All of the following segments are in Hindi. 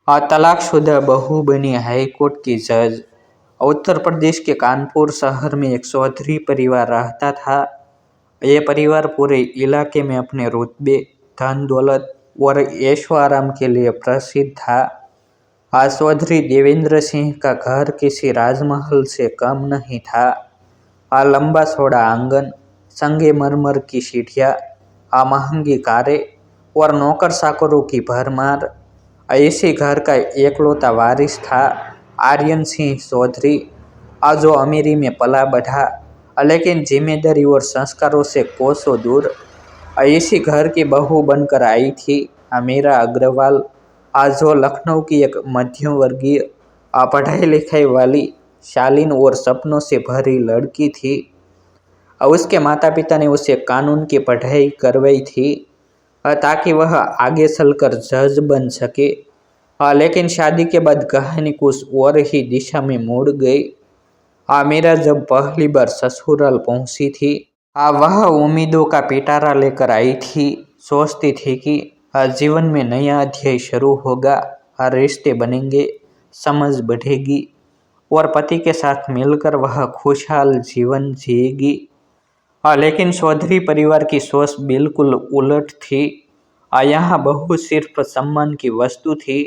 तलाकशुदा बहू बनी हाईकोर्ट की जज। उत्तर प्रदेश के कानपुर शहर में एक चौधरी परिवार रहता था। ये परिवार पूरे इलाके में अपने रुतबे, धन दौलत और ऐशो आराम के लिए प्रसिद्ध था। चौधरी देवेंद्र सिंह का घर किसी राजमहल से कम नहीं था। लंबा चौड़ा आंगन, संगमरमर की सीढ़ियाँ, महंगी कारें और नौकर चाकरों की भरमार। इसी घर का एकलौता वारिस था आर्यन सिंह चौधरी, जो अमीरी में पला बढ़ा, लेकिन जिम्मेदारी और संस्कारों से कोसों दूर। इसी घर की बहू बनकर आई थी मीरा अग्रवाल, जो लखनऊ की एक मध्यम वर्गीय, पढ़ाई लिखाई वाली, शालीन और सपनों से भरी लड़की थी। उसके माता पिता ने उसे कानून की पढ़ाई करवाई थी, ताकि वह आगे चलकर जज बन सके। लेकिन शादी के बाद कहानी कुछ और ही दिशा में मुड़ गई। मीरा जब पहली बार ससुराल पहुंची थी, वह उम्मीदों का पिटारा लेकर आई थी। सोचती थी कि जीवन में नया अध्याय शुरू होगा, रिश्ते बनेंगे, समझ बढ़ेगी और पति के साथ मिलकर वह खुशहाल जीवन जिएगी। लेकिन चौधरी परिवार की सोच बिल्कुल उलट थी। यहाँ बहू सिर्फ सम्मान की वस्तु थी।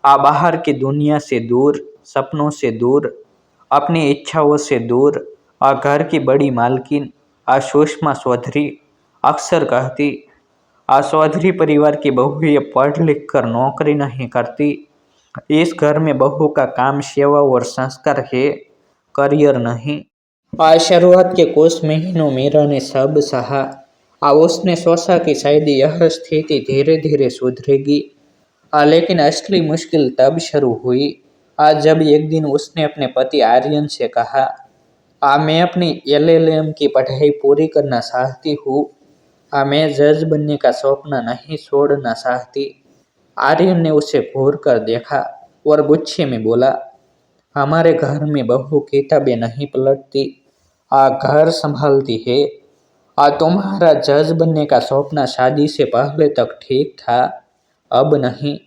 बाहर की दुनिया से दूर, सपनों से दूर, अपनी इच्छाओं से दूर। घर की बड़ी मालकिन सुषमा चौधरी अक्सर कहती, चौधरी परिवार की बहू ये पढ़ लिख कर नौकरी नहीं करती। इस घर में बहू का काम सेवा और संस्कार है, करियर नहीं। शुरुआत के कुछ महीनों मीरा ने सब सहा। उसने सोचा कि शायद यह स्थिति धीरे धीरे सुधरेगी। लेकिन असली मुश्किल तब शुरू हुई, जब एक दिन उसने अपने पति आर्यन से कहा, मैं अपनी LLM की पढ़ाई पूरी करना चाहती हूँ। मैं जज बनने का सपना नहीं छोड़ना चाहती। आर्यन ने उसे घूर कर देखा और गुस्से में बोला, हमारे घर में बहू किताबें नहीं पलटती, घर संभालती है। तुम्हारा जज बनने का सपना शादी से पहले तक ठीक था, अब नहीं।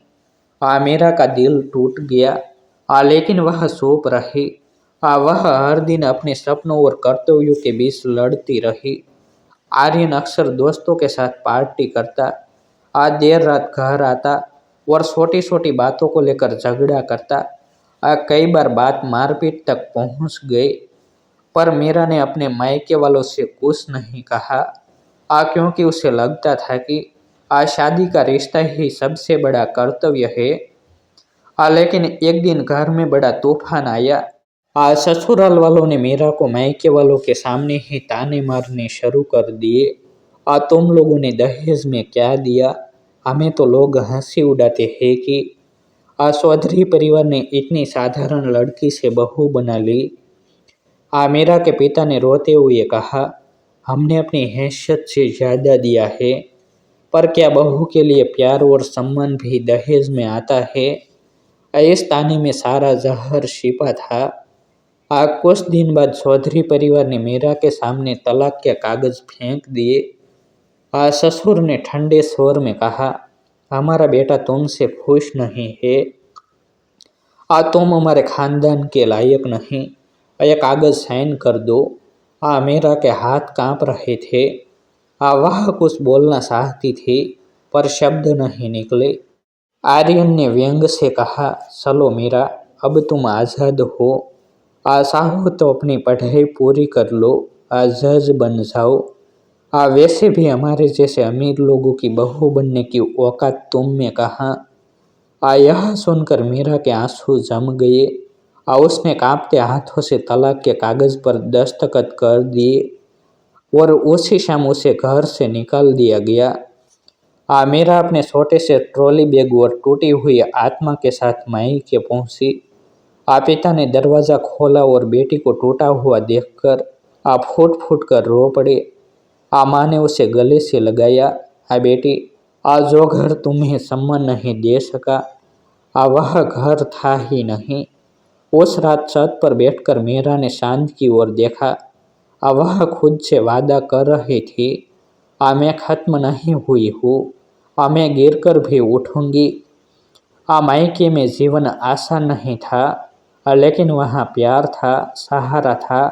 मीरा का दिल टूट गया, लेकिन वह चुप रही। वह हर दिन अपने सपनों और कर्तव्यों के बीच लड़ती रही। आर्यन अक्सर दोस्तों के साथ पार्टी करता, देर रात घर आता और छोटी छोटी बातों को लेकर झगड़ा करता। कई बार बात मारपीट तक पहुंच गई। पर मीरा ने अपने मायके वालों से कुछ नहीं कहा, क्योंकि उसे लगता था कि शादी का रिश्ता ही सबसे बड़ा कर्तव्य है। लेकिन एक दिन घर में बड़ा तूफान आया। ससुराल वालों ने मीरा को मायके वालों के सामने ही ताने मारने शुरू कर दिए। तुम लोगों ने दहेज में क्या दिया? हमें तो लोग हंसी उड़ाते हैं कि चौधरी परिवार ने इतनी साधारण लड़की से बहू बना ली। मीरा के पिता ने रोते हुए कहा, हमने अपनी हैसियत से ज़्यादा दिया है, पर क्या बहू के लिए प्यार और सम्मान भी दहेज में आता है? इस ताने में सारा जहर छिपा था। कुछ दिन बाद चौधरी परिवार ने मीरा के सामने तलाक के कागज फेंक दिए। ससुर ने ठंडे स्वर में कहा, हमारा बेटा तुमसे खुश नहीं है, तुम हमारे खानदान के लायक नहीं, यह कागज साइन कर दो। मीरा के हाथ कांप रहे थे। वह कुछ बोलना चाहती थी, पर शब्द नहीं निकले। आर्यन ने व्यंग से कहा, चलो मीरा, अब तुम आज़ाद हो। चाहो तो अपनी पढ़ाई पूरी कर लो, जज बन जाओ। वैसे भी हमारे जैसे अमीर लोगों की बहू बनने की औकात तुम में कहाँ। यह सुनकर मीरा के आंसू जम गए। उसने कांपते हाथों से तलाक के कागज पर दस्तखत कर दिए और उसी शाम उसे घर से निकाल दिया गया। मीरा अपने छोटे से ट्रॉली बैग और टूटी हुई आत्मा के साथ मायके पहुंची। पिता ने दरवाज़ा खोला और बेटी को टूटा हुआ देखकर फूट फूट कर रो पड़े। माँ ने उसे गले से लगाया, बेटी, जो घर तुम्हें सम्मान नहीं दे सका, वह घर था ही नहीं। उस रात छत पर बैठकर मीरा ने चांद की ओर देखा। वह खुद से वादा कर रही थी, मैं खत्म नहीं हुई हूँ, मैं गिरकर भी उठूंगी। मायके में जीवन आसान नहीं था, लेकिन वहाँ प्यार था, सहारा था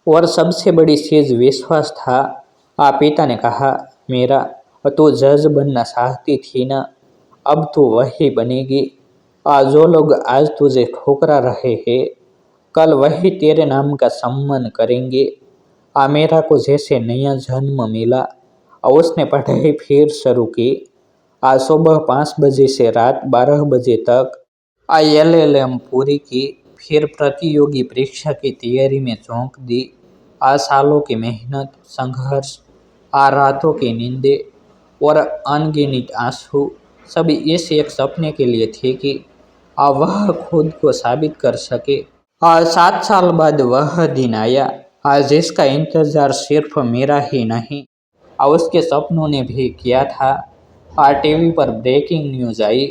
और सबसे बड़ी चीज विश्वास था। पिता ने कहा, मेरा तू जज बनना चाहती थी ना, अब तो वही बनेगी। जो लोग आज तुझे ठुकरा रहे हैं, कल वही तेरे नाम का सम्मान करेंगे। मेरा को जैसे नया जन्म मिला। उसने पढ़ाई फिर शुरू की। आज सुबह 5 बजे से रात 12 बजे तक LLM पूरी की। फिर प्रतियोगी परीक्षा की तैयारी में झोंक दी। सालों की मेहनत, संघर्ष, रातों की नींदें और अनगिनत आंसू सब इस एक सपने के लिए थे कि वह खुद को साबित कर सके। 7 साल बाद वह दिन आया, जिसका इंतजार सिर्फ मेरा ही नहीं, उसके सपनों ने भी किया था। टीवी पर ब्रेकिंग न्यूज आई।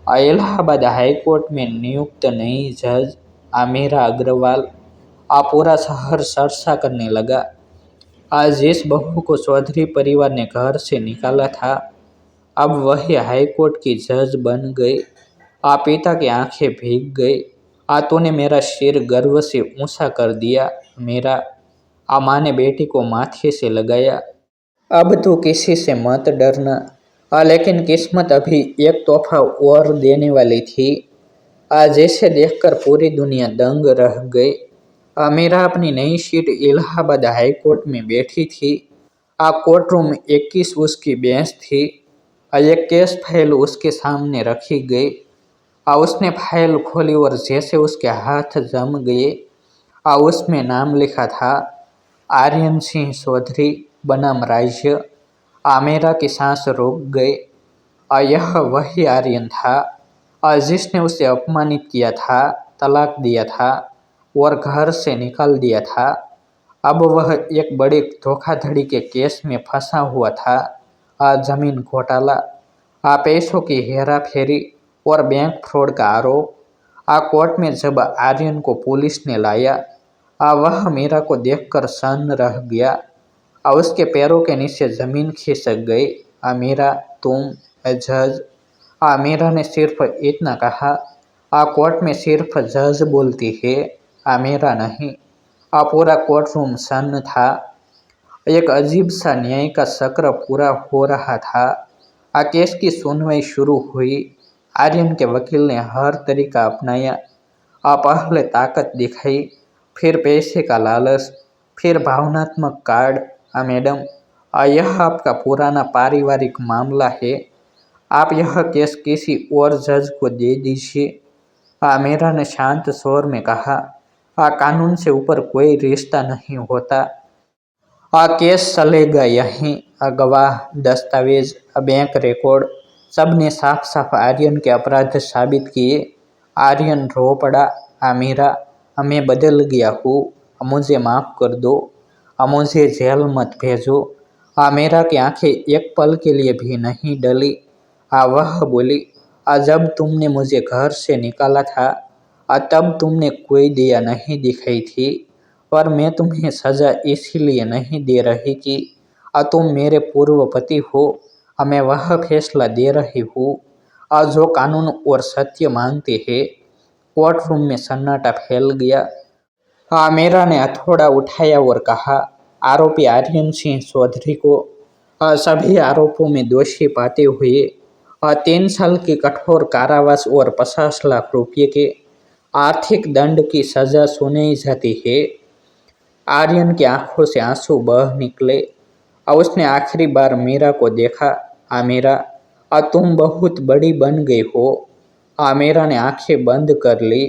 इलाहाबाद हाई कोर्ट में नियुक्त नई जज मीरा अग्रवाल। पूरा शहर चर्चा करने लगा। जिस बहू को चौधरी परिवार ने घर से निकाला था, अब वही हाई कोर्ट की जज बन गई। पिता की आंखें भीग गई। तूने मेरा सिर गर्व से ऊंचा कर दिया मेरा। माँ ने बेटी को माथे से लगाया। अब तू किसी से मत डरना। लेकिन किस्मत अभी एक तोहफा और देने वाली थी, जिसे देखकर पूरी दुनिया दंग रह गई। मीरा अपनी नई सीट इलाहाबाद हाई कोर्ट में बैठी थी। कोर्ट रूम 21 उसकी बेंच थी। एक केस फाइल उसके सामने रखी गई। उसने फाइल खोली और जैसे उसके हाथ जम गए, उसमें नाम लिखा था, आर्यन सिंह चौधरी बनाम राज्य। मीरा की सांस रुक गई। यह वही आर्यन था, जिसने उसे अपमानित किया था, तलाक दिया था और घर से निकाल दिया था। अब वह एक बड़े धोखाधड़ी के केस में फंसा हुआ था। जमीन घोटाला, पैसों की हेरा फेरी और बैंक फ्रॉड का आरोप। कोर्ट में जब आर्यन को पुलिस ने लाया, वह मीरा को देखकर सन्न रह गया। उसके पैरों के नीचे जमीन खिसक गई। मीरा, तुम जज। मीरा ने सिर्फ इतना कहा। कोर्ट में सिर्फ जज बोलती है, मीरा नहीं। पूरा कोर्ट रूम सन्न था। एक अजीब सा न्याय का चक्र पूरा हो रहा था। केस की सुनवाई शुरू हुई। आर्यन के वकील ने हर तरीका अपनाया। पहले ताकत दिखाई, फिर पैसे का लालच, फिर भावनात्मक कार्ड। मैडम, यह आपका पुराना पारिवारिक मामला है। आप यह केस किसी और जज को दे दीजिए। मीरा ने शांत स्वर में कहा, कानून से ऊपर कोई रिश्ता नहीं होता। केस चलेगा यहीं। गवाह, दस्तावेज, बैंक रिकॉर्ड सब ने साफ साफ आर्यन के अपराध साबित किए। आर्यन रो पड़ा। मीरा, मैं बदल गया हूँ, मुझे माफ कर दो, मुझे जेल मत भेजो। मीरा की आंखें एक पल के लिए भी नहीं डली। वह बोली, जब तुमने मुझे घर से निकाला था, तब तुमने कोई दया नहीं दिखाई थी, पर मैं तुम्हें सजा इसलिए नहीं दे रही कि तुम मेरे पूर्व पति हो। मैं वह फैसला दे रही हूँ जो कानून और सत्य मांगते हैं। कोर्ट रूम में सन्नाटा फैल गया। मीरा ने हथौड़ा उठाया और कहा, आरोपी आर्यन सिंह चौधरी को सभी आरोपों में दोषी पाते हुए 3 साल की कठोर कारावास और 50 लाख रुपये के आर्थिक दंड की सजा सुनाई जाती है। आर्यन की आंखों से आंसू बह निकले। उसने आखिरी बार मीरा को देखा। मीरा, तुम बहुत बड़ी बन गई हो। मीरा ने आंखें बंद कर ली।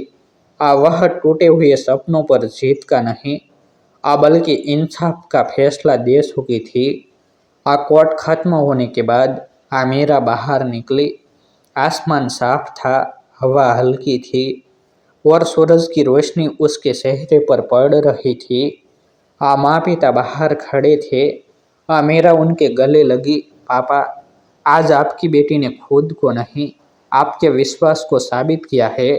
वह टूटे हुए सपनों पर जीत का नहीं, बल्कि इंसाफ का फैसला दे चुकी थी। कोर्ट खत्म होने के बाद मीरा बाहर निकली। आसमान साफ था, हवा हल्की थी और सूरज की रोशनी उसके चेहरे पर पड़ रही थी। माँ पिता बाहर खड़े थे। मीरा उनके गले लगी। पापा, आज आपकी बेटी ने खुद को नहीं, आपके विश्वास को साबित किया है।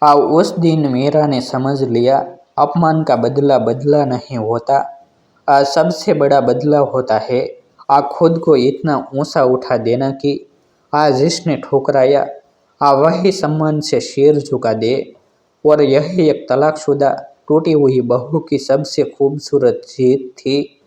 उस दिन मीरा ने समझ लिया, अपमान का बदला बदला नहीं होता। सबसे बड़ा बदला होता है खुद को इतना ऊंचा उठा देना कि आज इसने ठुकराया। वही सम्मान से सिर झुका दे। और यह एक तलाकशुदा टूटी हुई बहू की सबसे खूबसूरत जीत थी।